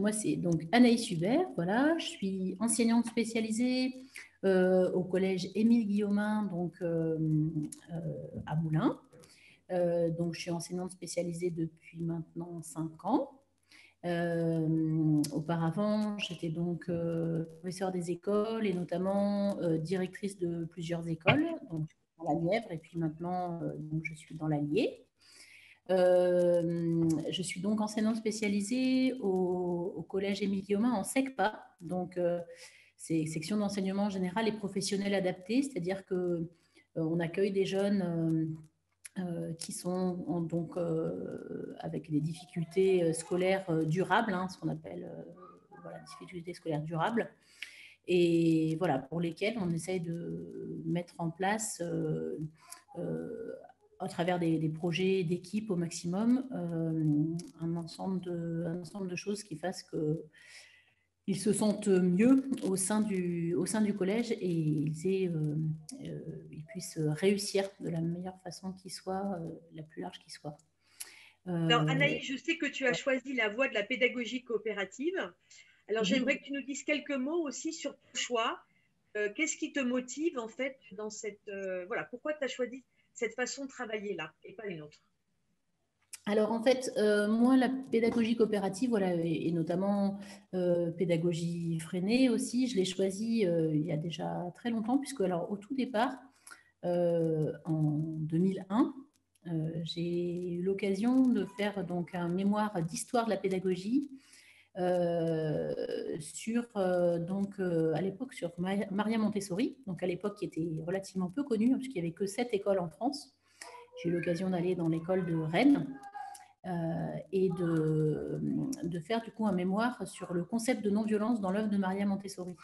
moi, c'est donc Anaïs Hubert. Voilà, je suis enseignante spécialisée au collège Émile Guillaumin, donc à Moulins. Donc, je suis enseignante spécialisée depuis maintenant 5 ans. Auparavant, j'étais donc professeure des écoles et notamment directrice de plusieurs écoles, donc dans la Nièvre, et puis maintenant, donc, je suis dans l'Allier. Je suis donc enseignante spécialisée au collège Émile Guillaumin en SECPA, donc c'est section d'enseignement général et professionnel adapté, c'est-à-dire que on accueille des jeunes qui sont donc avec des difficultés scolaires durables, hein, ce qu'on appelle voilà, difficultés scolaires durables, et voilà, pour lesquelles on essaye de mettre en place à travers des projets d'équipe au maximum, un ensemble de choses qui fassent qu'ils se sentent mieux au sein du collège et ils puissent réussir de la meilleure façon qui soit, la plus large qui soit. Alors, Anaïs, je sais que tu as choisi la voie de la pédagogie coopérative. Alors, j'aimerais que tu nous dises quelques mots aussi sur ton choix. Qu'est-ce qui te motive en fait dans cette voilà, pourquoi tu as choisi cette façon de travailler là et pas une autre? Alors en fait, moi, la pédagogie coopérative, voilà, et notamment pédagogie freinée aussi, je l'ai choisie il y a déjà très longtemps, puisque alors au tout départ, en 2001, j'ai eu l'occasion de faire donc un mémoire d'histoire de la pédagogie sur donc à l'époque sur Maria Montessori, donc à l'époque qui était relativement peu connue, hein, puisqu'il n'y avait que 7 écoles en France. J'ai eu l'occasion d'aller dans l'école de Rennes et de faire du coup un mémoire sur le concept de non-violence dans l'œuvre de Maria Montessori.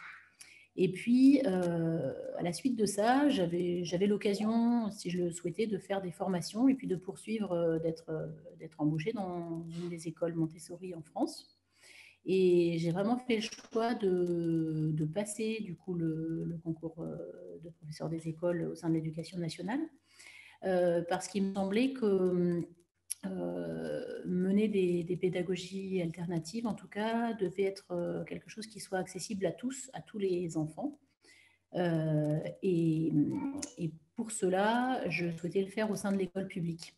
Et puis, à la suite de ça, j'avais l'occasion, si je le souhaitais, de faire des formations et puis de poursuivre, d'être embauchée dans une des écoles Montessori en France. Et j'ai vraiment fait le choix de passer du coup le concours de professeur des écoles au sein de l'éducation nationale, parce qu'il me semblait que mener des pédagogies alternatives, en tout cas, devait être quelque chose qui soit accessible à tous les enfants. Et pour cela, je souhaitais le faire au sein de l'école publique.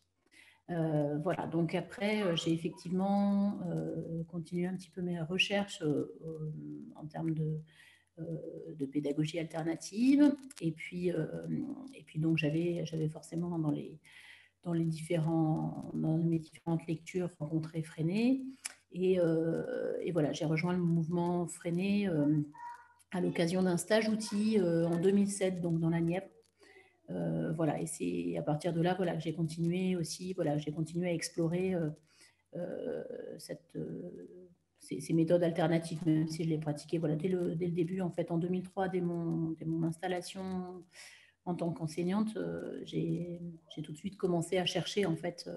Voilà, donc après, j'ai effectivement continué un petit peu mes recherches en termes de pédagogie alternative. Et puis donc, j'avais forcément dans mes différentes lectures rencontré Freinet. Et voilà, j'ai rejoint le mouvement Freinet à l'occasion d'un stage outil en 2007, donc dans la Nièvre. Voilà, et c'est à partir de là, voilà, que j'ai continué aussi, voilà, j'ai continué à explorer ces méthodes alternatives, même si je les pratiquais, voilà, dès le début, en fait, en 2003, dès mon installation en tant qu'enseignante, j'ai tout de suite commencé à chercher, en fait,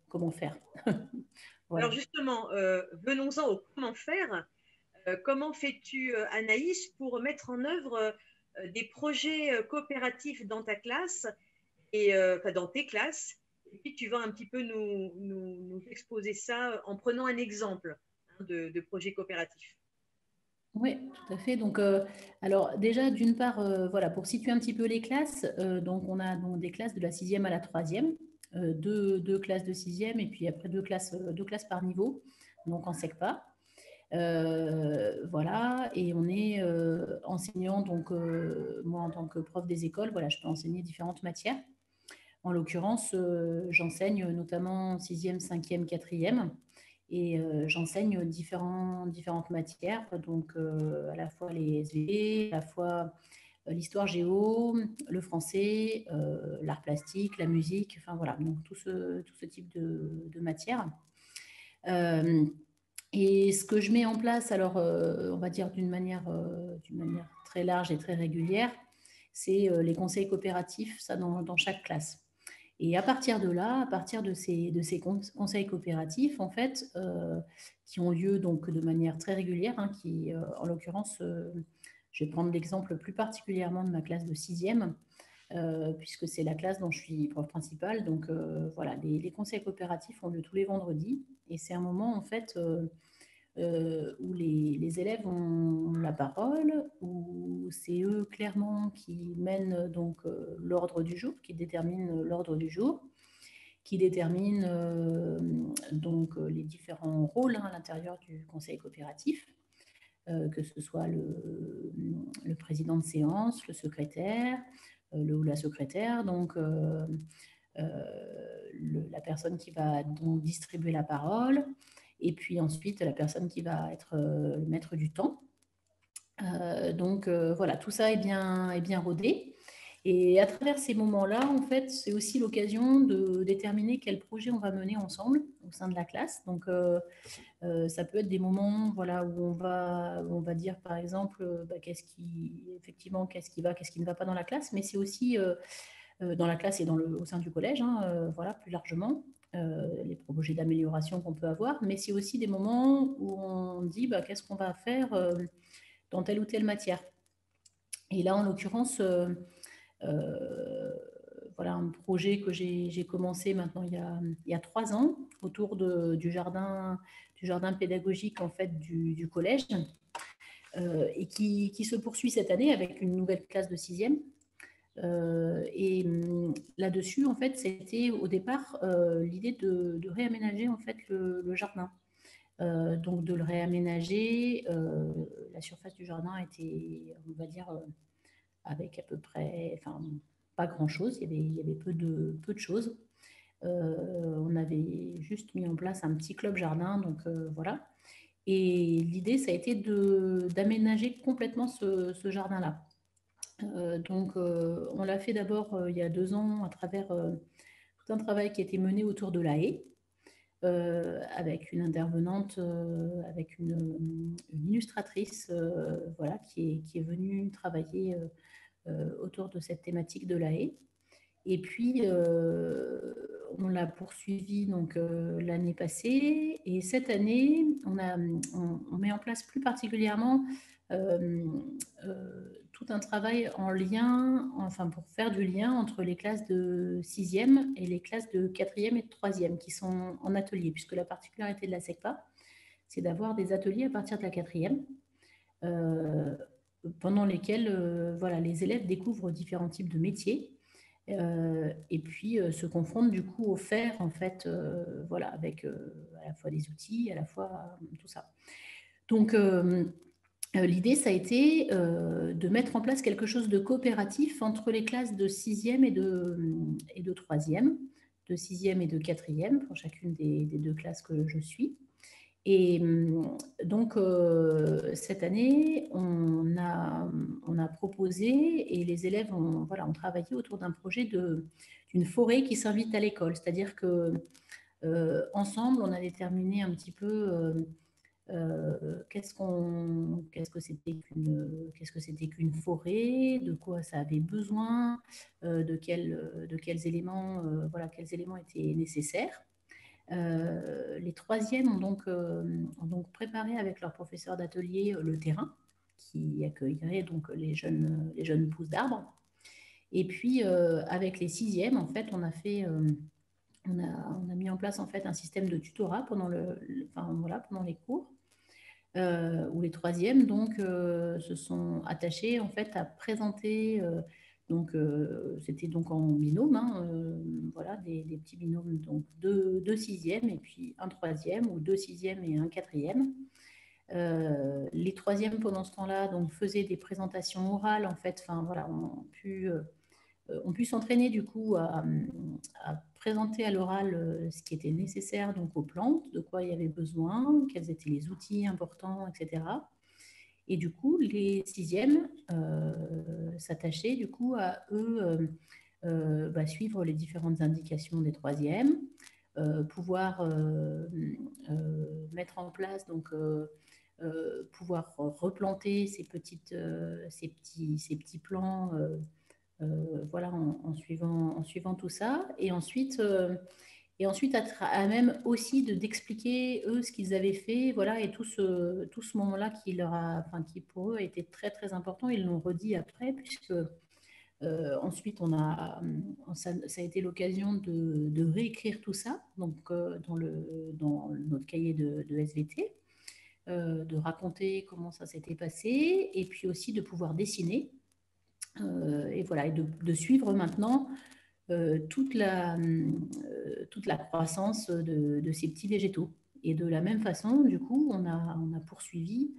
comment faire. Alors Voilà. justement, venons-en au comment faire. Comment fais-tu, Anaïs, pour mettre en œuvre des projets coopératifs dans ta classe et enfin, dans tes classes? Et puis tu vas un petit peu nous exposer ça en prenant un exemple hein, de projet coopératif. Oui, tout à fait. Donc, alors déjà, d'une part, voilà, pour situer un petit peu les classes, donc on a donc des classes de la sixième à la troisième, deux classes de sixième et puis après deux classes par niveau, donc en SECPA. Voilà, et on est enseignant, donc moi en tant que prof des écoles, voilà, je peux enseigner différentes matières. En l'occurrence, j'enseigne notamment sixième, cinquième, quatrième. Et j'enseigne différentes matières, donc à la fois les SV, à la fois l'histoire géo, le français, l'art plastique, la musique, enfin voilà, donc tout ce type de matières. Euh, et ce que je mets en place, alors on va dire d'une manière très large et très régulière, c'est les conseils coopératifs, ça dans chaque classe. Et à partir de là, à partir de ces conseils coopératifs, en fait, qui ont lieu donc de manière très régulière, hein, en l'occurrence, je vais prendre l'exemple plus particulièrement de ma classe de sixième, puisque c'est la classe dont je suis prof principale. Donc voilà, les conseils coopératifs ont lieu tous les vendredis, et c'est un moment en fait où les élèves ont la parole, où c'est eux clairement qui mènent donc l'ordre du jour, qui déterminent l'ordre du jour, qui déterminent donc les différents rôles à l'intérieur du conseil coopératif, que ce soit le président de séance, le secrétaire, le ou la secrétaire, donc la personne qui va donc distribuer la parole, et puis ensuite la personne qui va être le maître du temps. Donc voilà, tout ça est bien rodé. Et à travers ces moments-là, en fait, c'est aussi l'occasion de déterminer quel projet on va mener ensemble au sein de la classe. Donc, ça peut être des moments, voilà, où on va dire, par exemple, effectivement, qu'est-ce qui va, qu'est-ce qui ne va pas dans la classe, mais c'est aussi dans la classe et au sein du collège, hein, voilà, plus largement, les projets d'amélioration qu'on peut avoir, mais c'est aussi des moments où on dit, bah, qu'est-ce qu'on va faire dans telle ou telle matière. Et là, en l'occurrence, voilà un projet que j'ai commencé maintenant il y a 3 ans autour du jardin pédagogique en fait du collège et qui se poursuit cette année avec une nouvelle classe de sixième. Et là-dessus, en fait, c'était au départ l'idée de réaménager en fait le jardin. Donc de le réaménager. La surface du jardin était, on va dire, avec à peu près, enfin, pas grand-chose, il y avait peu de choses. On avait juste mis en place un petit club jardin, donc voilà. Et l'idée, ça a été d'aménager complètement ce jardin-là. Donc, on l'a fait d'abord il y a 2 ans à travers tout un travail qui a été mené autour de la haie, avec une intervenante, avec une illustratrice voilà, qui est venue travailler autour de cette thématique de la haie. Et puis, on l'a poursuivi donc l'année passée. Et cette année, on met en place plus particulièrement euh, tout un travail en lien, enfin pour faire du lien entre les classes de 6e et les classes de 4e et de 3e qui sont en atelier, puisque la particularité de la SECPA, c'est d'avoir des ateliers à partir de la 4e. Pendant lesquels voilà, les élèves découvrent différents types de métiers et puis se confrontent du coup au faire en fait, voilà, avec à la fois des outils, à la fois tout ça. Donc l'idée, ça a été de mettre en place quelque chose de coopératif entre les classes de 6e et de 3e, de 6e et de 4e, pour chacune des 2 classes que je suis. Et donc, cette année, on a proposé et les élèves ont, voilà, ont travaillé autour d'un projet d'une forêt qui s'invite à l'école. C'est-à-dire que ensemble, on a déterminé un petit peu qu'est-ce que c'était qu'une forêt, de quoi ça avait besoin, de quels éléments, voilà, quels éléments étaient nécessaires. Les troisièmes ont donc préparé avec leur professeur d'atelier le terrain qui accueillerait donc les jeunes pousses d'arbres. Et puis avec les sixièmes, en fait, on a mis en place en fait un système de tutorat enfin, voilà, pendant les cours. Où les troisièmes donc se sont attachés en fait à présenter donc c'était donc en binôme, hein, voilà, des petits binômes, donc deux sixièmes et puis un troisième ou 2 6e et un quatrième. Les troisièmes pendant ce temps-là donc faisaient des présentations orales en fait, enfin voilà, ont pu s'entraîner du coup à présenter à l'oral ce qui était nécessaire donc aux plantes, de quoi il y avait besoin, quels étaient les outils importants, etc. Et du coup, les sixièmes s'attachaient du coup à eux suivre les différentes indications des troisièmes, pouvoir mettre en place donc pouvoir replanter ces petits plants voilà, en suivant tout ça. Et ensuite à même aussi d'expliquer eux ce qu'ils avaient fait, voilà, et tout ce moment-là qui pour eux a été très très important. Ils l'ont redit après, puisque ensuite ça a été l'occasion de réécrire tout ça, donc dans notre cahier de SVT. de raconter comment ça s'était passé, et puis aussi de pouvoir dessiner. Et voilà, et de suivre maintenant toute la croissance de ces petits végétaux. Et de la même façon, du coup, on a poursuivi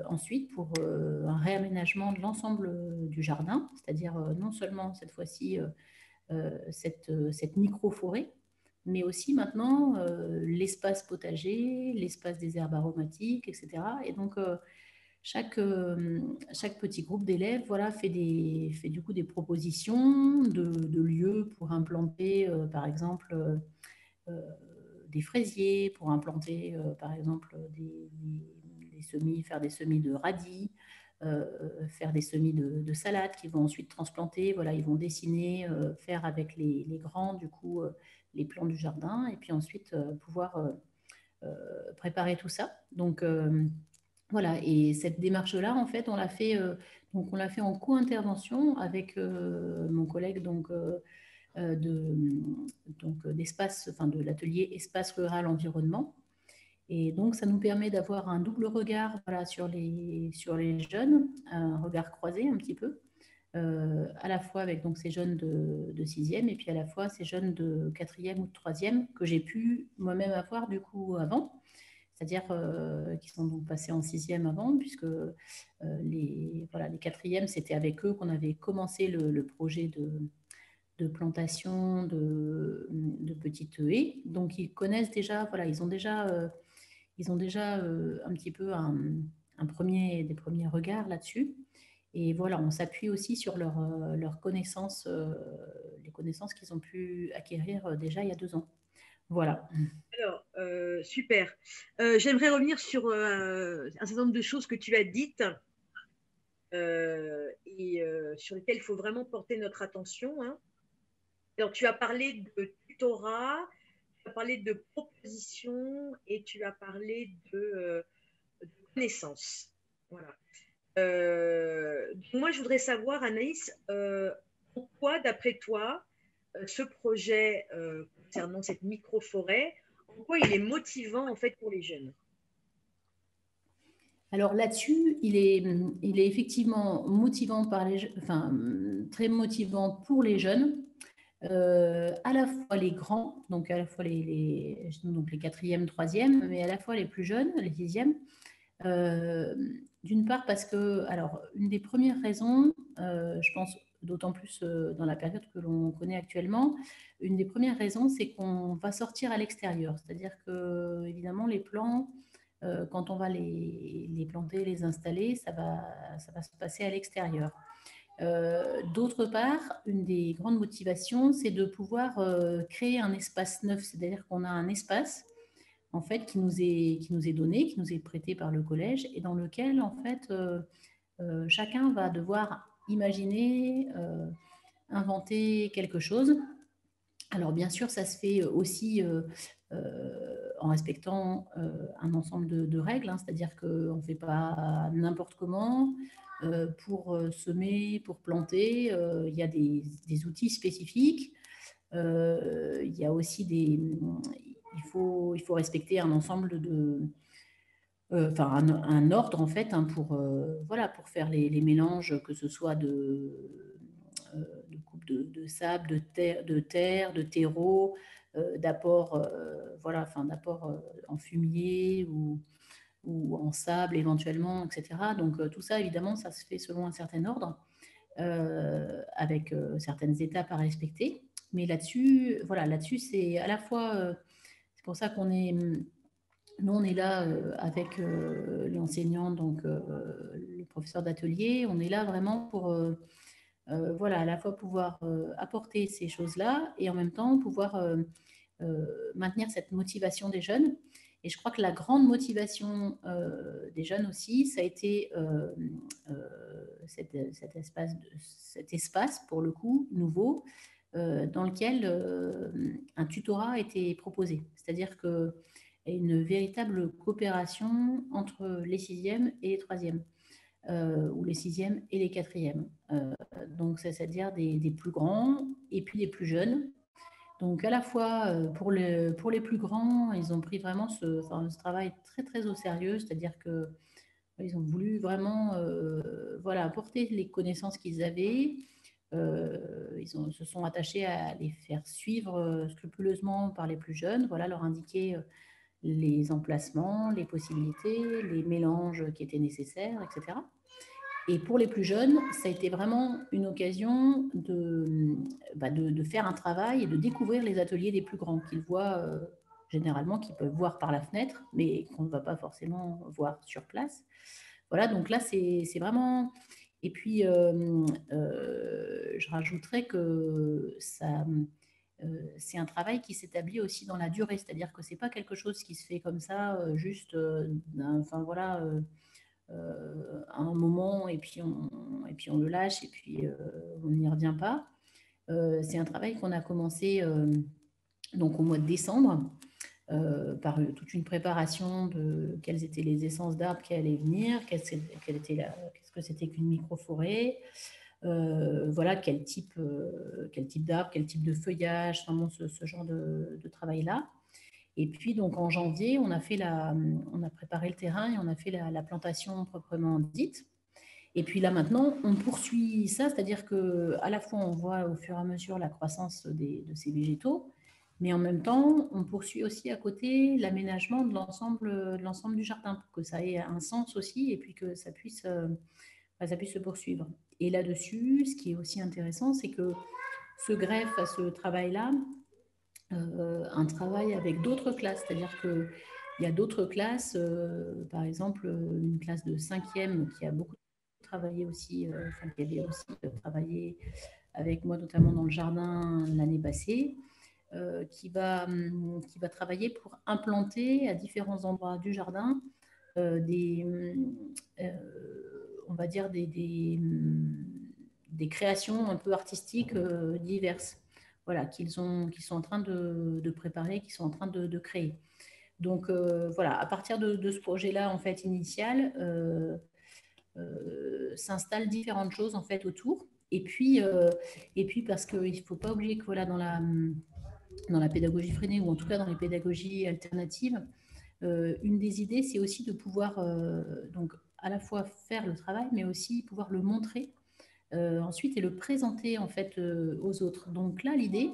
ensuite pour un réaménagement de l'ensemble du jardin, c'est-à-dire non seulement cette fois-ci cette micro-forêt, mais aussi maintenant l'espace potager, l'espace des herbes aromatiques, etc. Et donc, chaque petit groupe d'élèves voilà, fait du coup des propositions de lieux pour implanter, par exemple, des fraisiers, pour implanter, par exemple, des semis, faire des semis de radis, faire des semis de salade qu'ils vont ensuite transplanter. Voilà, ils vont dessiner, faire avec les grands, du coup, les plans du jardin, et puis ensuite pouvoir préparer tout ça. Donc, voilà, et cette démarche-là, en fait, on l'a fait en co-intervention avec mon collègue de, d'espace, enfin de l'atelier espace rural environnement. Et donc, ça nous permet d'avoir un double regard voilà, sur les jeunes, un regard croisé un petit peu, à la fois avec donc, ces jeunes de 6e et puis à la fois ces jeunes de 4e ou de 3e que j'ai pu moi-même avoir du coup avant, c'est-à-dire qui sont donc passés en 6e avant, puisque voilà, les 4e, c'était avec eux qu'on avait commencé le projet de plantation de petites haies. Donc, ils connaissent déjà, voilà, ils ont déjà un petit peu des premiers regards là-dessus. Et voilà, on s'appuie aussi sur leurs connaissances, les connaissances qu'ils ont pu acquérir déjà il y a 2 ans. Voilà. Alors, super. J'aimerais revenir sur un certain nombre de choses que tu as dites et sur lesquelles il faut vraiment porter notre attention, hein. Alors, tu as parlé de tutorat, tu as parlé de proposition et tu as parlé de connaissances. Voilà. Moi, je voudrais savoir, Anaïs, pourquoi, d'après toi, ce projet concernant cette micro-forêt, en quoi il est motivant en fait pour les jeunes? Alors là-dessus, il est effectivement motivant enfin, très motivant pour les jeunes, à la fois les grands, donc à la fois donc les 4e, 3e, mais à la fois les plus jeunes, les 6e. D'une part parce que, alors, une des premières raisons, je pense d'autant plus dans la période que l'on connaît actuellement, une des premières raisons, c'est qu'on va sortir à l'extérieur. C'est-à-dire que, évidemment, les plants, quand on va les planter, les installer, ça va se passer à l'extérieur. D'autre part, une des grandes motivations, c'est de pouvoir créer un espace neuf, c'est-à-dire qu'on a un espace en fait qui nous est donné, qui nous est prêté par le collège et dans lequel en fait chacun va devoir imaginer, inventer quelque chose. Alors bien sûr, ça se fait aussi en respectant un ensemble de règles, hein, c'est-à-dire qu'on ne fait pas n'importe comment. Pour semer, pour planter, il y a des outils spécifiques. Il y a aussi il faut respecter un ensemble enfin un ordre en fait hein, voilà, pour faire les mélanges, que ce soit de coupe de sable, de terre, de terreau, d'apport voilà, enfin d'apport en fumier ou en sable éventuellement, etc. Donc tout ça évidemment ça se fait selon un certain ordre, avec certaines étapes à respecter. Mais là-dessus, voilà, là-dessus c'est à la fois c'est pour ça nous, on est là avec l'enseignant, donc le professeur d'atelier. On est là vraiment pour, voilà, à la fois pouvoir apporter ces choses-là et en même temps pouvoir maintenir cette motivation des jeunes. Et je crois que la grande motivation des jeunes aussi, ça a été cet espace, pour le coup, nouveau, dans lequel un tutorat a été proposé. C'est-à-dire que une véritable coopération entre les 6e et les 3e, ou les 6e et les 4e. Donc, c'est-à-dire des plus grands et puis des plus jeunes. Donc, à la fois pour les plus grands, ils ont pris vraiment ce travail très, très au sérieux, c'est-à-dire que ils ont voulu vraiment voilà, apporter les connaissances qu'ils avaient. Se sont attachés à les faire suivre scrupuleusement par les plus jeunes, voilà, leur indiquer les emplacements, les possibilités, les mélanges qui étaient nécessaires, etc. Et pour les plus jeunes, ça a été vraiment une occasion de faire un travail et de découvrir les ateliers des plus grands qu'ils voient généralement, qu'ils peuvent voir par la fenêtre, mais qu'on ne va pas forcément voir sur place. Voilà, donc là, c'est vraiment... Et puis, je rajouterais que c'est un travail qui s'établit aussi dans la durée, c'est-à-dire que ce n'est pas quelque chose qui se fait comme ça, juste, enfin voilà, à un moment, et puis on le lâche, et puis on n'y revient pas. C'est un travail qu'on a commencé donc au mois de décembre, par toute une préparation de quelles étaient les essences d'arbres qui allaient venir, qu'est-ce que c'était qu'une microforêt, voilà, quel type d'arbre, quel type de feuillage, vraiment ce genre de travail-là. Et puis, donc, en janvier, on a préparé le terrain et on a fait la plantation proprement dite. Et puis là, maintenant, on poursuit ça, c'est-à-dire qu'à la fois, on voit au fur et à mesure la croissance de ces végétaux, mais en même temps, on poursuit aussi à côté l'aménagement de l'ensemble du jardin, pour que ça ait un sens aussi et puis que ça puisse se poursuivre. Et là-dessus, ce qui est aussi intéressant, c'est que se greffe à ce travail-là un travail avec d'autres classes, c'est-à-dire qu'il y a d'autres classes, par exemple une classe de 5e qui a beaucoup travaillé aussi, qui avait aussi travaillé avec moi notamment dans le jardin l'année passée, qui va travailler pour implanter à différents endroits du jardin on va dire des créations un peu artistiques diverses, voilà, qu'ils sont en train de préparer, qu'ils sont en train de créer. Donc voilà, à partir de ce projet-là, en fait, initial, s'installent différentes choses en fait autour. Et puis parce qu'il ne faut pas oublier que voilà, dans la pédagogie freinée, ou en tout cas dans les pédagogies alternatives, une des idées, c'est aussi de pouvoir donc à la fois faire le travail, mais aussi pouvoir le montrer ensuite et le présenter en fait aux autres. Donc là, l'idée,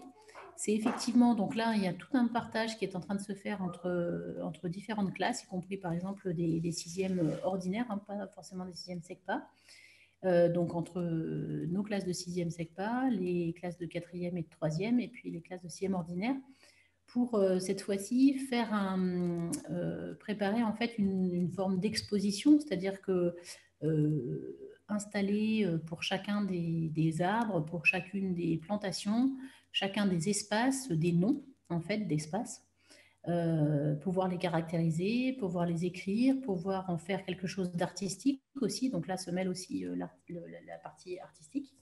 c'est effectivement, donc là, il y a tout un partage qui est en train de se faire entre différentes classes, y compris par exemple des sixièmes ordinaires, hein, pas forcément des sixièmes SECPA. Donc entre nos classes de 6e SECPA, les classes de 4e et de 3e, et puis les classes de 6e ordinaire, pour cette fois-ci préparer en fait une forme d'exposition, c'est-à-dire que installer pour chacun des arbres, pour chacune des plantations, chacun des espaces, des noms en fait d'espaces, pouvoir les caractériser, pouvoir les écrire, pouvoir en faire quelque chose d'artistique aussi. Donc là se mêle aussi la partie artistique.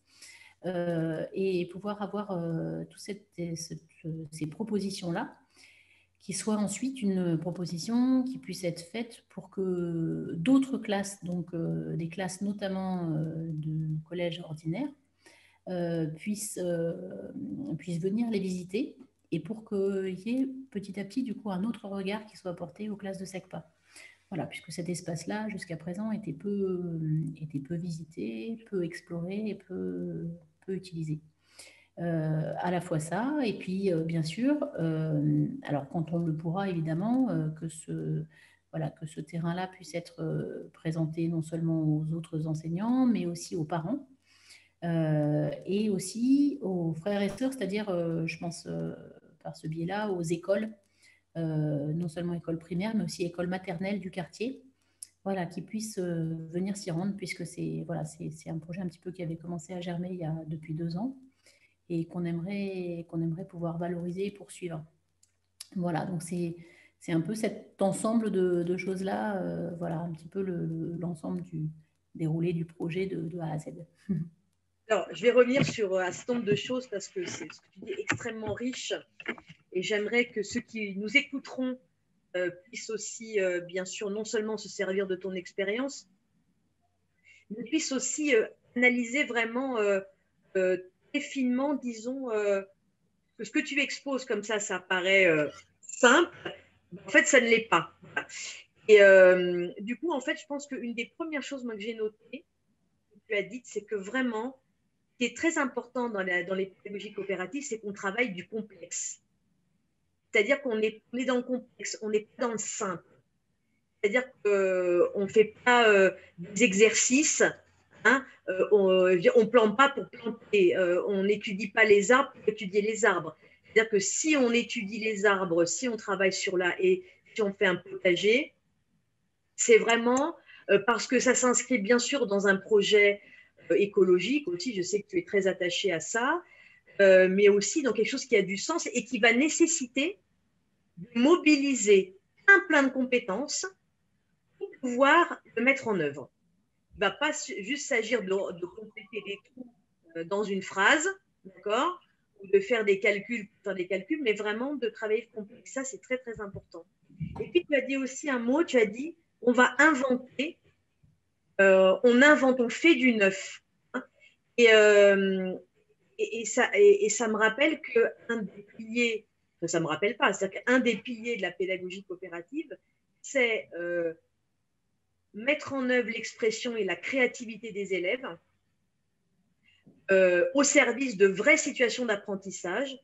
Et pouvoir avoir toutes ces propositions-là, qui soient ensuite une proposition qui puisse être faite pour que d'autres classes, donc des classes notamment de collège ordinaire, puissent venir les visiter, et pour qu'il y ait petit à petit du coup un autre regard qui soit apporté aux classes de SECPA. Voilà, puisque cet espace-là, jusqu'à présent, était peu visité, peu exploré et peu utilisé. À la fois ça, et puis bien sûr, alors quand on le pourra évidemment, que ce terrain-là puisse être présenté non seulement aux autres enseignants, mais aussi aux parents, et aussi aux frères et sœurs, c'est-à-dire, je pense par ce biais-là, aux écoles, non seulement écoles primaires, mais aussi écoles maternelles du quartier, voilà, qui puissent venir s'y rendre, puisque c'est un projet un petit peu qui avait commencé à germer depuis 2 ans, et qu'on aimerait pouvoir valoriser et poursuivre. Voilà, donc c'est un peu cet ensemble de choses-là, voilà, un petit peu l'ensemble du déroulé du projet de A à Z. Alors, je vais revenir sur un certain nombre de choses parce que c'est ce que tu dis extrêmement riche, et j'aimerais que ceux qui nous écouteront puissent aussi, bien sûr, non seulement se servir de ton expérience, mais puissent aussi analyser vraiment très finement, disons, ce que tu exposes comme ça paraît simple. En fait, ça ne l'est pas. Voilà. Et du coup, en fait, je pense qu'une des premières choses moi, que j'ai notées, que tu as dites, c'est que vraiment, ce qui est très important dans les pédagogies coopératives, c'est qu'on travaille du complexe. C'est-à-dire qu'on est dans le complexe, on n'est pas dans le simple. C'est-à-dire qu'on ne fait pas des exercices, hein, on ne plante pas pour planter, on n'étudie pas les arbres pour étudier les arbres. C'est-à-dire que si on étudie les arbres, si on travaille sur là et si on fait un potager, c'est vraiment parce que ça s'inscrit bien sûr dans un projet écologique aussi, je sais que tu es très attaché à ça, mais aussi dans quelque chose qui a du sens et qui va nécessiter de mobiliser plein de compétences pour pouvoir le mettre en œuvre. Il ne va pas juste s'agir de compléter des trous dans une phrase, d'accord, ou de faire des calculs, mais vraiment de travailler complexe. Ça, c'est très important. Et puis, tu as dit aussi un mot, tu as dit, on va inventer, on invente, on fait du neuf. Hein. Et ça me rappelle qu'un des piliers, enfin, ça ne me rappelle pas, c'est-à-dire qu'un des piliers de la pédagogie coopérative, c'est mettre en œuvre l'expression et la créativité des élèves au service de vraies situations d'apprentissage.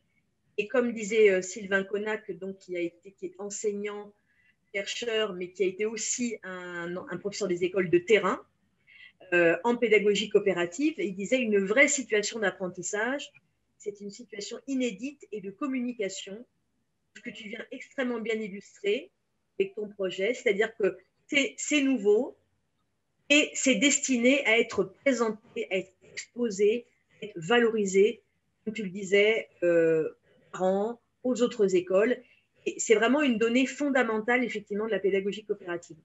Et comme disait Sylvain Connac, donc, qui est enseignant, chercheur, mais qui a été aussi un professeur des écoles de terrain en pédagogie coopérative, il disait une vraie situation d'apprentissage, c'est une situation inédite et de communication que tu viens extrêmement bien illustrer avec ton projet, c'est-à-dire que c'est nouveau et c'est destiné à être présenté, à être exposé, à être valorisé, comme tu le disais, aux parents, aux autres écoles. Et c'est vraiment une donnée fondamentale, effectivement, de la pédagogie coopérative.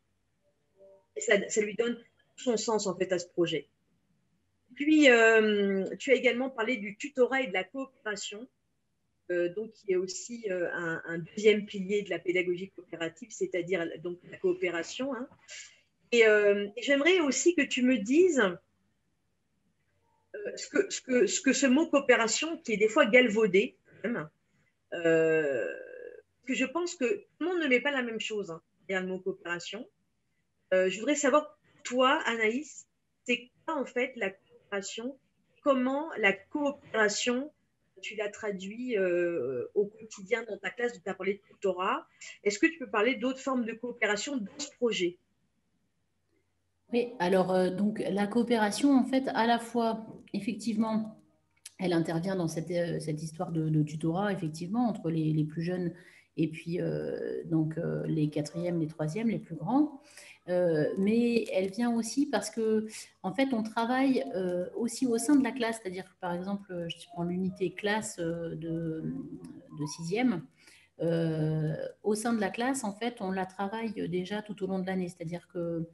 Et ça lui donne son sens, en fait, à ce projet. Puis, tu as également parlé du tutorat et de la coopération, donc qui est aussi un deuxième pilier de la pédagogie coopérative, c'est-à-dire donc la coopération. Hein. Et j'aimerais aussi que tu me dises ce que ce mot coopération, qui est des fois galvaudé, quand même, que je pense que tout le monde ne met pas la même chose hein, derrière le mot coopération. Je voudrais savoir, toi, Anaïs, c'est quoi en fait la coopération? Comment la coopération, tu l'as traduit au quotidien dans ta classe, tu as parlé de tutorat. Est-ce que tu peux parler d'autres formes de coopération dans ce projet? Oui, alors donc la coopération, en fait, à la fois, effectivement, elle intervient dans cette histoire de tutorat, effectivement, entre les plus jeunes et puis donc les quatrièmes, les troisièmes, les plus grands. Mais elle vient aussi parce que, en fait, on travaille aussi au sein de la classe, c'est-à-dire que, par exemple, je prends l'unité classe de sixième. Au sein de la classe, en fait, on la travaille déjà tout au long de l'année, c'est-à-dire que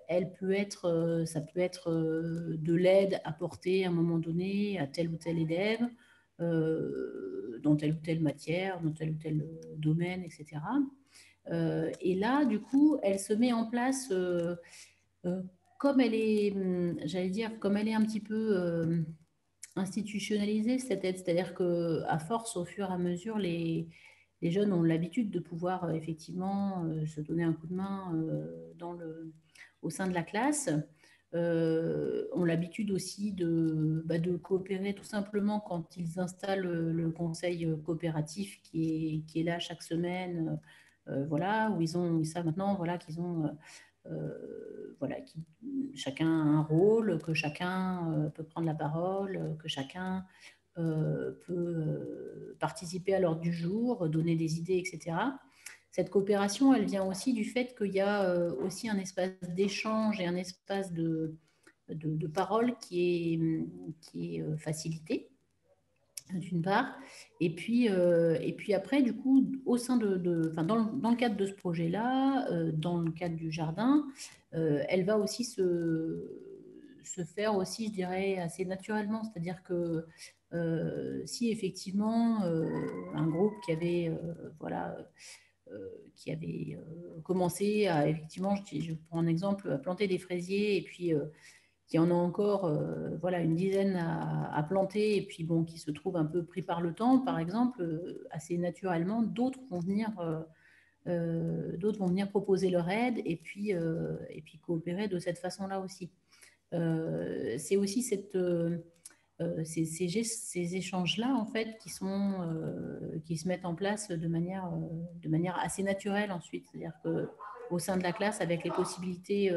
elle peut être, ça peut être de l'aide apportée à un moment donné à tel ou tel élève dans telle ou telle matière, dans tel ou tel domaine, etc. Et là, du coup, elle se met en place euh, comme elle est, j'allais dire, comme elle est un petit peu institutionnalisée, cette aide. C'est-à-dire qu'à force, au fur et à mesure, les jeunes ont l'habitude de pouvoir effectivement se donner un coup de main au sein de la classe. Ont l'habitude aussi de coopérer tout simplement quand ils installent le conseil coopératif qui est là chaque semaine, voilà, où ils savent maintenant voilà, qu'ils ont voilà, chacun a un rôle, que chacun peut prendre la parole, que chacun peut participer à l'ordre du jour, donner des idées, etc. Cette coopération, elle vient aussi du fait qu'il y a aussi un espace d'échange et un espace de parole qui est facilité d'une part, et puis après, du coup, au sein enfin, dans le cadre de ce projet-là, dans le cadre du jardin, elle va aussi se faire aussi, je dirais, assez naturellement. C'est-à-dire que si effectivement un groupe qui avait, voilà, qui avait commencé à, effectivement, je prends un exemple, à planter des fraisiers, et puis qu'il y en a encore voilà, une dizaine à planter et puis bon, qui se trouvent un peu pris par le temps, par exemple, assez naturellement, d'autres vont venir proposer leur aide et puis coopérer de cette façon-là aussi. C'est aussi ces échanges-là, en fait, qui se mettent en place de manière assez naturelle ensuite. C'est-à-dire qu'au sein de la classe, avec les possibilités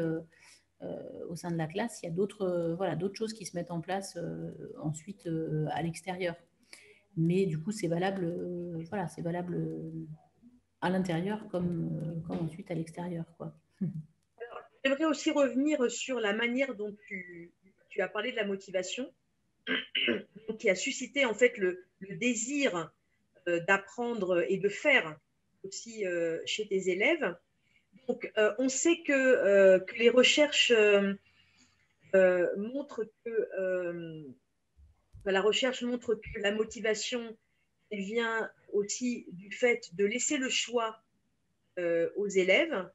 au sein de la classe, il y a d'autres choses qui se mettent en place ensuite à l'extérieur. Mais du coup, c'est valable, c'est valable à l'intérieur comme ensuite à l'extérieur, quoi. J'aimerais aussi revenir sur la manière dont tu as parlé de la motivation, qui a suscité en fait le désir d'apprendre et de faire aussi chez tes élèves. Donc, on sait que les recherches montrent la recherche montre que la motivation, elle vient aussi du fait de laisser le choix aux élèves.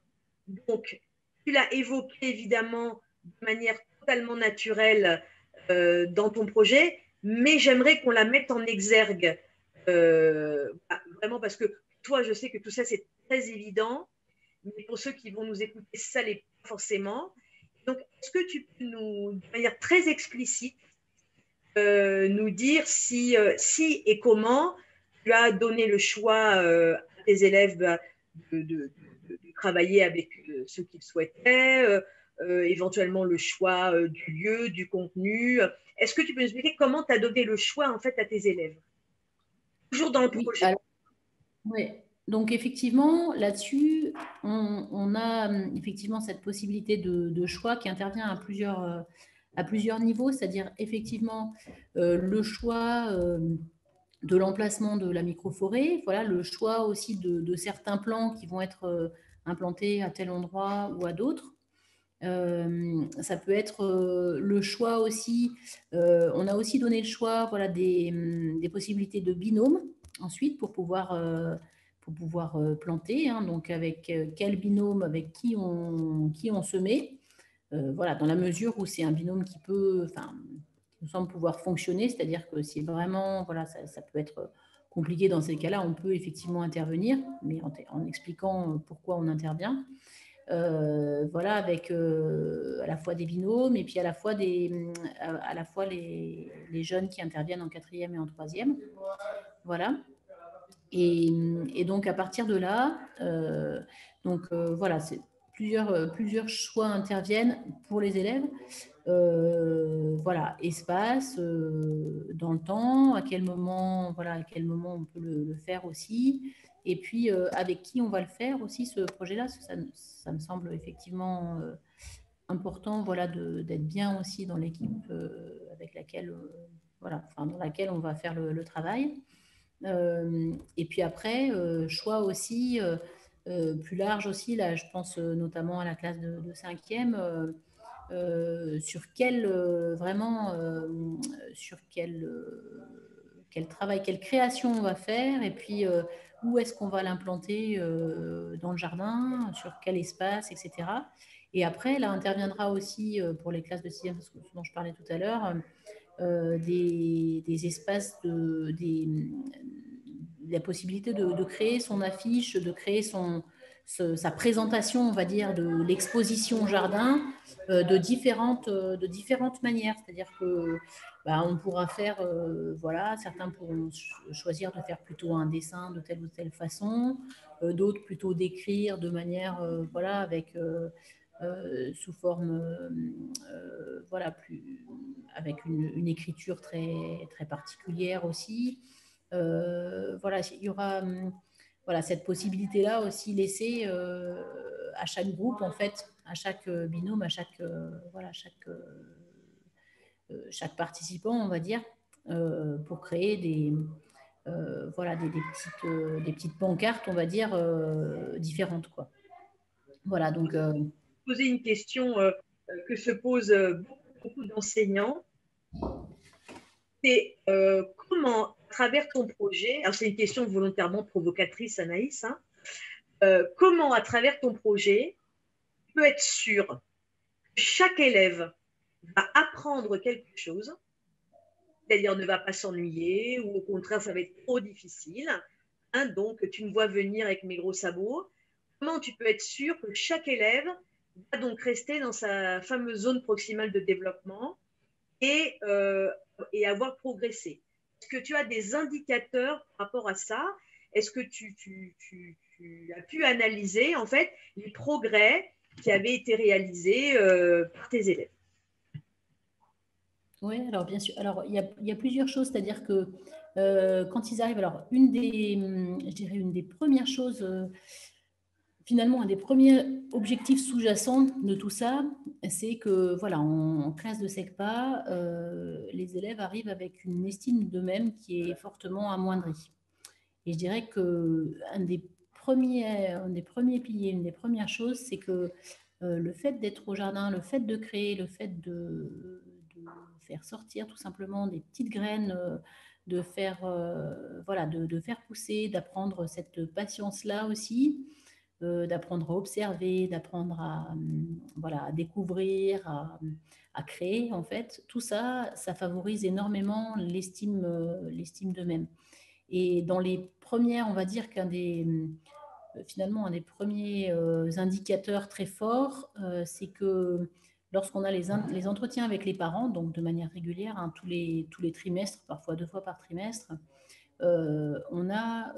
Donc, tu l'as évoqué évidemment de manière totalement naturelle dans ton projet, mais j'aimerais qu'on la mette en exergue. Vraiment parce que toi, je sais que tout ça, c'est très évident, mais pour ceux qui vont nous écouter, ça l'est pas forcément. Donc, est-ce que tu peux nous, de manière très explicite, nous dire si et comment tu as donné le choix à tes élèves de travailler avec ceux qu'ils souhaitaient, éventuellement le choix du lieu, du contenu. Est-ce que tu peux nous expliquer comment tu as donné le choix en fait à tes élèves? Toujours dans le Oui, projet. alors, ouais. Donc effectivement, là-dessus, on a effectivement cette possibilité de choix qui intervient à plusieurs niveaux, c'est-à-dire effectivement le choix de l'emplacement de la microforêt, voilà, le choix aussi de certains plants qui vont être implantés à tel endroit ou à d'autres. Ça peut être le choix aussi, on a aussi donné le choix voilà, des possibilités de binôme ensuite pour pouvoir planter, hein, donc avec quel binôme, avec qui on se met, voilà, dans la mesure où c'est un binôme qui nous semble pouvoir fonctionner, c'est-à-dire que si vraiment, voilà, ça peut être compliqué dans ces cas-là, on peut effectivement intervenir, mais en expliquant pourquoi on intervient. Voilà, avec à la fois des binômes et puis à la fois les jeunes qui interviennent en quatrième et en troisième. Voilà. Et donc à partir de là, voilà, plusieurs choix interviennent pour les élèves. Voilà, espace, dans le temps, à quel moment on peut le faire aussi, et puis avec qui on va le faire aussi ce projet-là, ça me semble effectivement important, voilà, d'être bien aussi dans l'équipe avec laquelle, dans laquelle on va faire le travail. Et puis après, choix aussi plus large aussi, là je pense notamment à la classe de 5e, sur quel travail, quelle création on va faire, et puis où est-ce qu'on va l'implanter dans le jardin, sur quel espace, etc. Et après, là interviendra aussi pour les classes de 6e, dont je parlais tout à l'heure, des espaces, la possibilité de créer son affiche, de créer sa présentation, on va dire, de l'exposition jardin de différentes manières. C'est-à-dire que on pourra faire, voilà, certains pourront choisir de faire plutôt un dessin de telle ou telle façon, d'autres plutôt d'écrire de manière, voilà, avec sous forme, voilà, avec une écriture très, très particulière aussi. Voilà, il y aura voilà, cette possibilité-là aussi laissée à chaque groupe, en fait, à chaque binôme, à chaque participant, on va dire, pour créer voilà, des petites pancartes, on va dire, différentes, quoi. Voilà, donc... Poser une question que se posent beaucoup d'enseignants, c'est comment, à travers ton projet, alors c'est une question volontairement provocatrice, Anaïs, hein, comment, à travers ton projet, tu peux être sûr que chaque élève va apprendre quelque chose, c'est-à-dire ne va pas s'ennuyer ou au contraire, ça va être trop difficile. Hein, donc, tu me vois venir avec mes gros sabots. Comment tu peux être sûr que chaque élève va donc rester dans sa fameuse zone proximale de développement et, et avoir progressé? Est-ce que tu as des indicateurs par rapport à ça? Est-ce que tu as pu analyser en fait les progrès qui avaient été réalisés par tes élèves? Oui, alors bien sûr. Alors, il y a plusieurs choses, c'est-à-dire que quand ils arrivent, alors je dirais une des premières choses, finalement, un des premiers objectifs sous-jacents de tout ça, c'est que, voilà, en classe de SECPA, les élèves arrivent avec une estime d'eux-mêmes qui est fortement amoindrie. Et je dirais que un des premiers piliers, une des premières choses, c'est que le fait d'être au jardin, le fait de créer, le fait de faire sortir tout simplement des petites graines, de faire, voilà, de faire pousser, d'apprendre cette patience-là aussi, d'apprendre à observer, d'apprendre à, voilà, à découvrir, à créer, en fait. Tout ça, ça favorise énormément l'estime d'eux-mêmes. Et dans les premières, on va dire finalement, un des premiers indicateurs très forts, c'est que lorsqu'on a les entretiens avec les parents, donc de manière régulière, hein, tous les trimestres, parfois 2 fois par trimestre, on a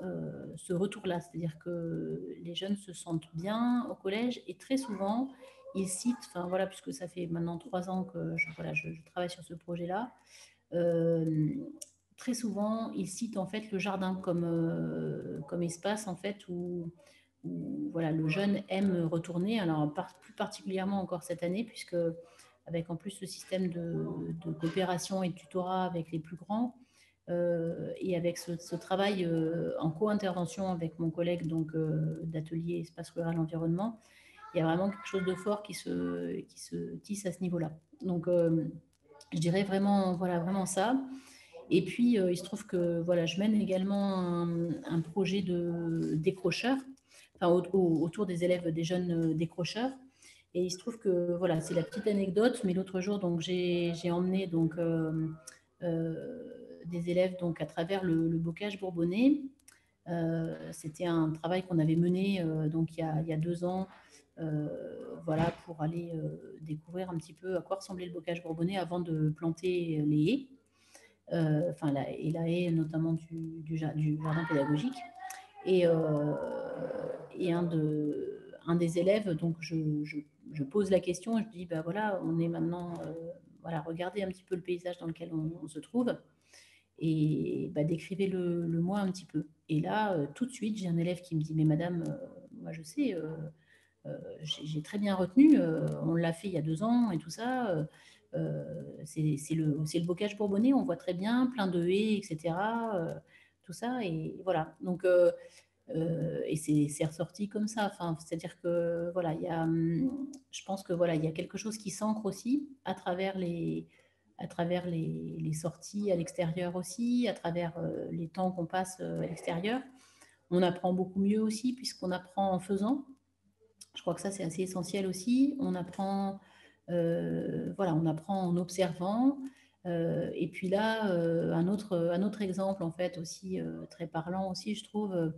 ce retour-là, c'est-à-dire que les jeunes se sentent bien au collège et très souvent, ils citent, enfin voilà, puisque ça fait maintenant 3 ans que voilà, je travaille sur ce projet-là, euh, très souvent, ils citent en fait le jardin comme espace en fait où voilà, le jeune aime retourner. Alors plus particulièrement encore cette année, puisque avec en plus ce système de coopération et de tutorat avec les plus grands, et avec ce travail en co-intervention avec mon collègue donc d'atelier espace rural environnement, il y a vraiment quelque chose de fort qui se tisse à ce niveau-là. Donc je dirais vraiment, voilà, vraiment ça. Et puis, il se trouve que voilà, je mène également un projet de décrocheurs, enfin, autour des élèves, des jeunes décrocheurs. Et il se trouve que voilà, c'est la petite anecdote, mais l'autre jour, donc j'ai emmené donc des élèves donc à travers le bocage bourbonnais. C'était un travail qu'on avait mené donc il y a 2 ans, voilà, pour aller découvrir un petit peu à quoi ressemblait le bocage bourbonnais avant de planter les haies, enfin et la haie notamment du jardin pédagogique. Et, un des élèves, donc je pose la question, je dis, bah voilà, on est maintenant, voilà, regardez un petit peu le paysage dans lequel on se trouve et bah, décrivez-le moi un petit peu. Et là, tout de suite, j'ai un élève qui me dit, mais madame, moi je sais, j'ai très bien retenu, on l'a fait il y a 2 ans et tout ça. C'est le bocage bourbonnais, on voit très bien, plein de haies, etc. Tout ça, et voilà. Donc, et c'est ressorti comme ça. Enfin, c'est-à-dire que voilà, je pense que voilà, il y a quelque chose qui s'ancre aussi à travers les sorties à l'extérieur aussi, à travers les temps qu'on passe à l'extérieur. On apprend beaucoup mieux aussi puisqu'on apprend en faisant. Je crois que ça, c'est assez essentiel aussi. On apprend, voilà, on apprend en observant. Et puis là, un autre exemple, en fait, aussi très parlant aussi, je trouve,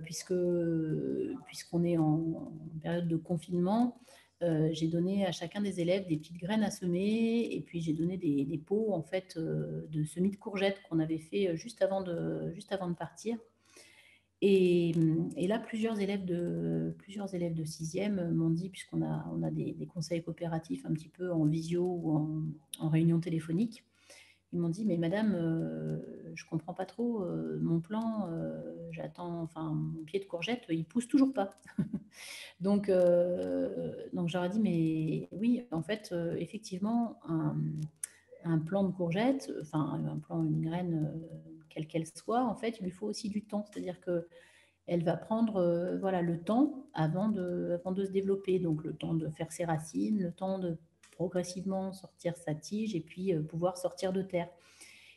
puisqu'on est en période de confinement, j'ai donné à chacun des élèves des petites graines à semer et puis j'ai donné des pots en fait de semis de courgettes qu'on avait fait juste avant de partir. Et là, plusieurs élèves de sixième m'ont dit, on a des conseils coopératifs un petit peu en visio ou en réunion téléphonique, ils m'ont dit, mais madame, je comprends pas trop mon plan, j'attends, enfin, mon pied de courgette, il pousse toujours pas. Donc j'aurais dit, mais oui, en fait, effectivement, un plan de courgette, enfin, un plan, une graine, quelle qu'elle soit, en fait, il lui faut aussi du temps. C'est-à-dire que elle va prendre voilà, le temps avant de se développer. Donc le temps de faire ses racines, le temps de progressivement sortir sa tige et puis pouvoir sortir de terre.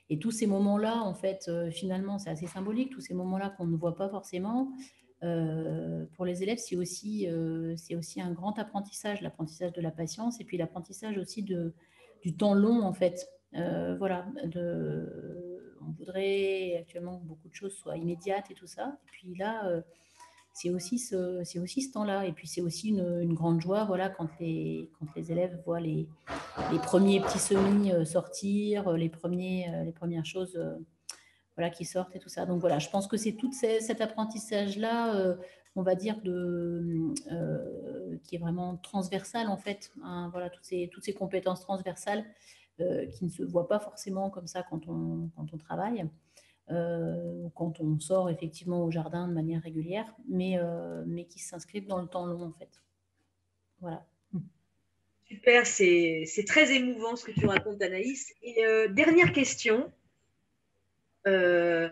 Et tous ces moments-là, en fait, finalement, c'est assez symbolique, tous ces moments-là qu'on ne voit pas forcément, pour les élèves, c'est aussi un grand apprentissage, l'apprentissage de la patience et puis l'apprentissage aussi du temps long, en fait. Voilà, on voudrait actuellement que beaucoup de choses soient immédiates et tout ça. Et puis là, c'est aussi ce temps-là. Et puis c'est aussi une grande joie, voilà, quand les élèves voient les premiers petits semis sortir, les premières choses voilà, qui sortent et tout ça. Donc voilà, je pense que c'est tout cet apprentissage-là, on va dire, qui est vraiment transversal en fait. Hein, voilà, toutes ces compétences transversales qui ne se voient pas forcément comme ça quand on travaille. Ou quand on sort effectivement au jardin de manière régulière, mais qui s'inscrivent dans le temps long en fait. Voilà. Super, c'est très émouvant ce que tu racontes, Anaïs. Et dernière question, euh,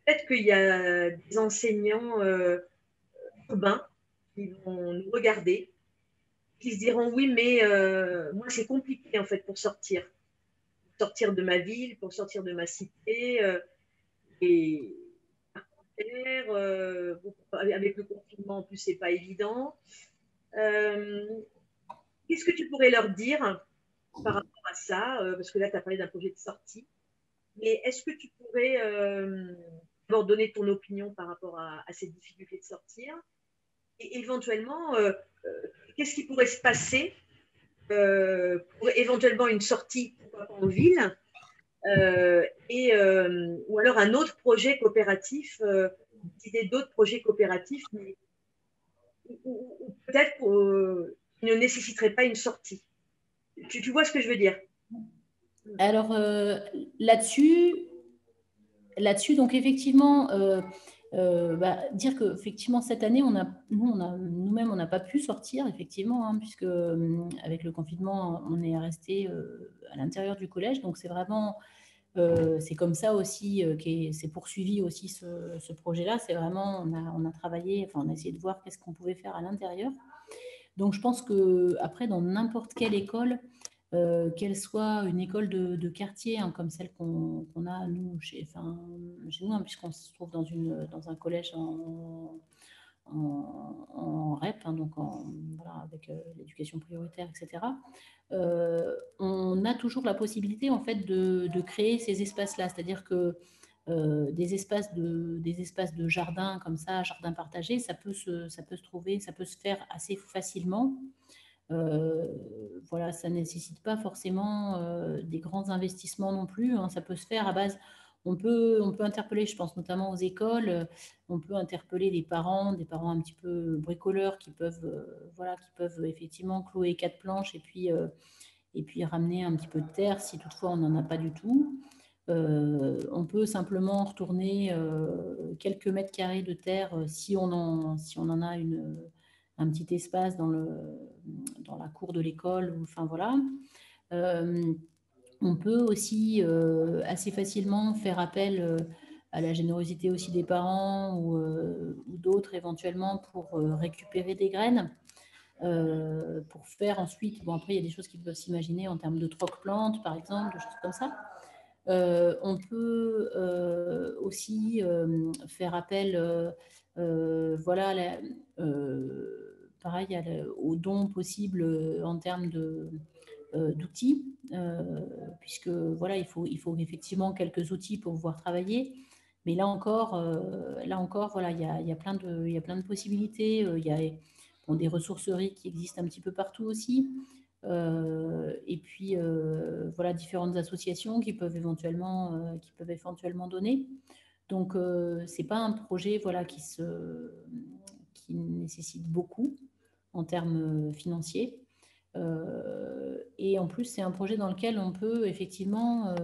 peut-être qu'il y a des enseignants urbains qui vont nous regarder, qui se diront oui, mais moi c'est compliqué en fait pour sortir de ma ville, pour sortir de ma cité. Et avec le confinement en plus, c'est pas évident. Euh, Qu'est-ce que tu pourrais leur dire par rapport à ça? Parce que là, tu as parlé d'un projet de sortie. Mais est-ce que tu pourrais leur donner ton opinion par rapport à cette difficulté de sortir? Et éventuellement, qu'est-ce qui pourrait se passer pour éventuellement une sortie en ville ou alors un autre projet coopératif, d'idées d'autres projets coopératifs, mais, ou peut-être qui ne nécessiterait pas une sortie. Tu vois ce que je veux dire? Alors là-dessus, donc effectivement, dire que effectivement cette année, nous-mêmes, on n'a pas pu sortir effectivement, hein, puisque avec le confinement, on est resté à l'intérieur du collège. Donc c'est vraiment, c'est comme ça aussi c'est poursuivi aussi ce projet-là. C'est vraiment, on a travaillé, enfin on a essayé de voir qu'est-ce qu'on pouvait faire à l'intérieur. Donc je pense que après, dans n'importe quelle école, qu'elle soit une école de quartier, hein, comme celle qu'on a nous chez nous, hein, puisqu'on se trouve dans un collège en REP, hein, donc voilà, avec l'éducation prioritaire, etc. On a toujours la possibilité en fait de créer ces espaces-là, c'est-à-dire que des espaces de jardin comme ça, jardin partagé, ça peut se trouver, ça peut se faire assez facilement. Voilà, ça ne nécessite pas forcément des grands investissements non plus, hein. Ça peut se faire à base. On peut interpeller, je pense notamment aux écoles, on peut interpeller des parents un petit peu bricoleurs voilà, qui peuvent effectivement clouer 4 planches et puis ramener un petit peu de terre si toutefois on n'en a pas du tout. On peut simplement retourner quelques mètres carrés de terre si on en a un petit espace dans la cour de l'école. Enfin voilà. On peut aussi assez facilement faire appel à la générosité aussi des parents ou d'autres éventuellement pour récupérer des graines. Pour faire ensuite, bon après il y a des choses qui peuvent s'imaginer en termes de troc-plantes par exemple, des choses comme ça. On peut aussi faire appel, voilà, pareil, aux dons possibles en termes d'outils, puisque voilà, il faut effectivement quelques outils pour pouvoir travailler. Mais là encore, voilà, il y a il y a plein de possibilités. Il y a bon, des ressourceries qui existent un petit peu partout aussi. Et puis voilà, différentes associations qui peuvent éventuellement donner. Donc c'est pas un projet voilà qui nécessite beaucoup en termes financiers. Et en plus, c'est un projet dans lequel on peut effectivement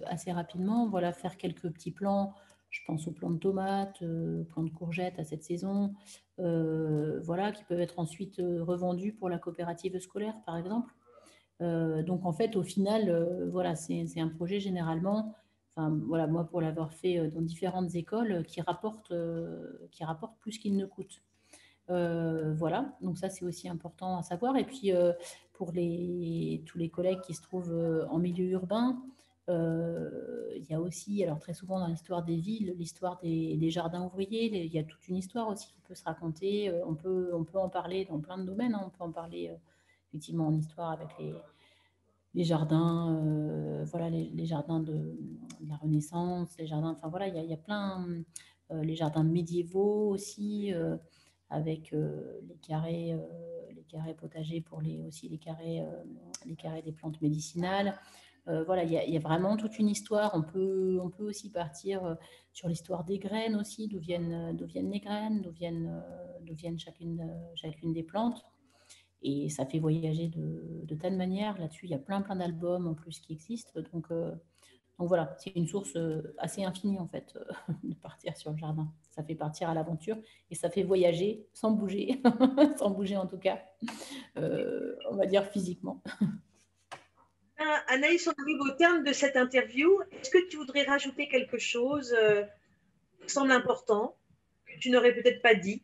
assez rapidement voilà, faire quelques petits plans. Je pense aux plants de tomates, plants de courgettes à cette saison, voilà, qui peuvent être ensuite revendus pour la coopérative scolaire, par exemple. Donc en fait, au final, voilà, c'est un projet généralement, enfin voilà, moi pour l'avoir fait dans différentes écoles, qui rapporte plus qu'il ne coûte. Voilà, donc ça c'est aussi important à savoir. Et puis pour tous les collègues qui se trouvent en milieu urbain, Il y a aussi, alors très souvent dans l'histoire des villes, l'histoire des jardins ouvriers, il y a toute une histoire aussi qui peut se raconter. On peut en parler dans plein de domaines, hein. On peut en parler effectivement en histoire avec les jardins, voilà, les jardins de la Renaissance, les jardins, enfin voilà, il y a plein, les jardins médiévaux aussi, avec les carrés potagers pour aussi les carrés des plantes médicinales. Voilà, il y a vraiment toute une histoire. On peut aussi partir sur l'histoire des graines aussi, d'où viennent les graines, d'où viennent chacune des plantes. Et ça fait voyager de tas de manières. Là-dessus, il y a plein, plein d'albums en plus qui existent. Donc voilà, c'est une source assez infinie en fait de partir sur le jardin. Ça fait partir à l'aventure et ça fait voyager sans bouger, sans bouger en tout cas, on va dire physiquement. Anaïs, on arrive au terme de cette interview. Est-ce que tu voudrais rajouter quelque chose qui semble important, que tu n'aurais peut-être pas dit?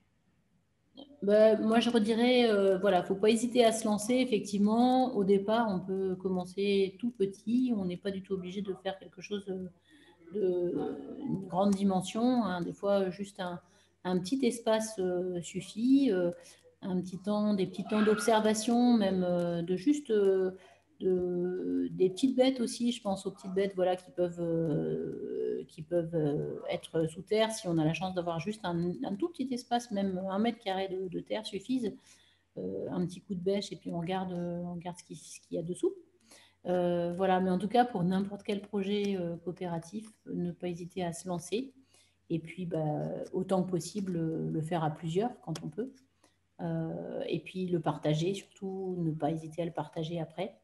Moi, je redirais, voilà, faut pas hésiter à se lancer. Effectivement, au départ, on peut commencer tout petit. On n'est pas du tout obligé de faire quelque chose une grande dimension, hein. Des fois, juste un petit espace suffit, des petits temps d'observation, même de juste des petites bêtes aussi. Je pense aux petites bêtes, voilà, qui peuvent être sous terre si on a la chance d'avoir juste un tout petit espace, même 1 mètre carré de terre suffise. Un petit coup de bêche et puis on regarde ce qu'il y a dessous. Voilà, mais en tout cas, pour n'importe quel projet coopératif, ne pas hésiter à se lancer. Et puis, autant que possible, le faire à plusieurs quand on peut. Et puis, le partager, surtout, ne pas hésiter à le partager après.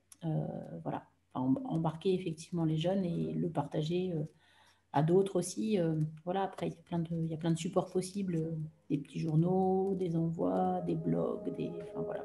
Voilà, enfin, embarquer effectivement les jeunes et le partager à d'autres aussi. Voilà, après, il y a plein de supports possibles, des petits journaux, des envois, des blogs, enfin voilà.